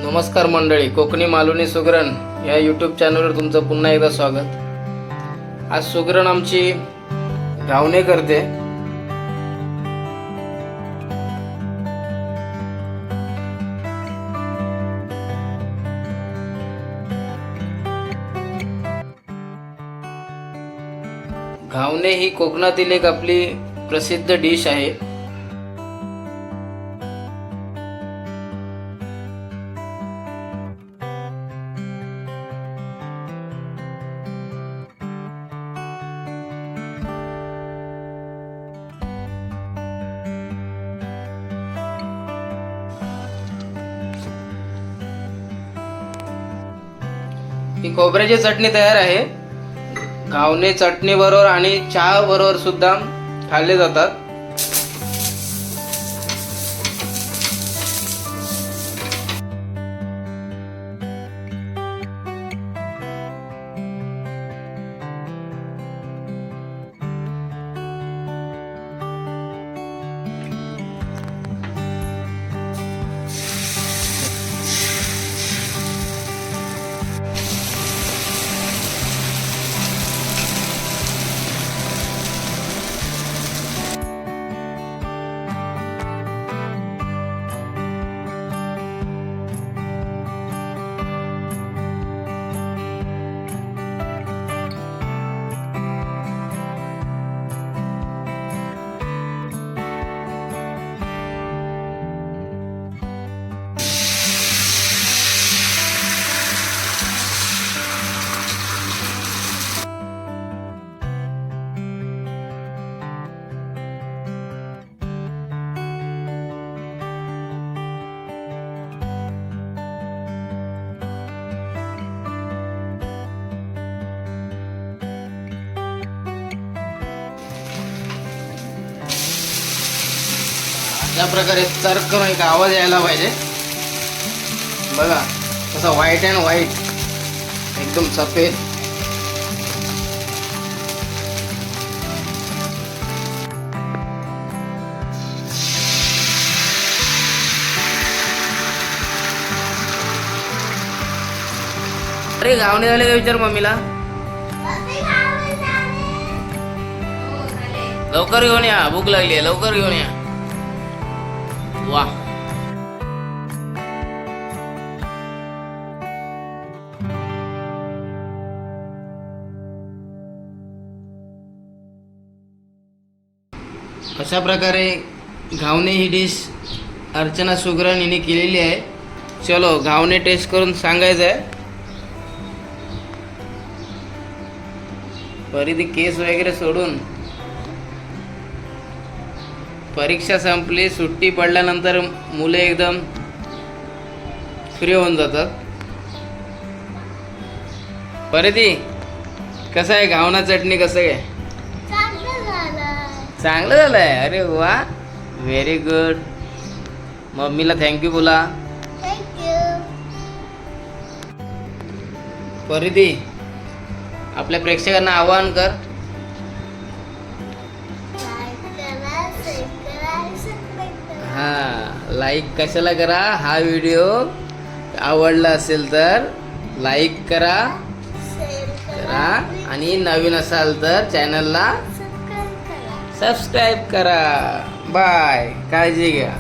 नमस्कार मंडळी, कोकणी मालवणी सुगरण या यूट्यूब चॅनलवर तुमचं पुन्हा एकदा स्वागत। आज सुगरण आमची घावणे करते। घावणे ही कोकणातील एक आपली प्रसिद्ध डिश आहे। ही खोबऱ्याची चटणी तयार आहे। घावणे चटणी बरोबर आणि चहा बरोबर सुद्धा खाल्ले जातात। या प्रकारे चरकन एक आवाज यायला पाहिजे। बघा कसा व्हाईट अँड व्हाईट, एकदम सफेद। अरे घावणे झाले का विचार मम्मीला। लवकर घेऊन या, भूक लागली आहे, लवकर घेऊन या। वाह, अशा प्रकारे घावणे ही डिश अर्चना सुगरण हिने केलेली आहे। चलो घावणे टेस्ट करून सांगायचं आहे। परिधी केस वगैरे सोडून परीक्षा संपली, सुट्टी पडल्यानंतर मुले एकदम फ्री होऊन जातात। परिधी कसं आहे घावणा चटणी, कसं आहे? चांगलं झालंय। अरे वा, व्हेरी गुड। मम्मीला थँक्यू बोला। परिधी आपल्या प्रेक्षकांना आवाहन कर। हां, लाईक कशाला करा, हा व्हिडिओ आवडला असेल तर लाईक करा आणि नवीन असाल तर चॅनलला सबस्क्राईब करा। बाय, काळजी घ्या।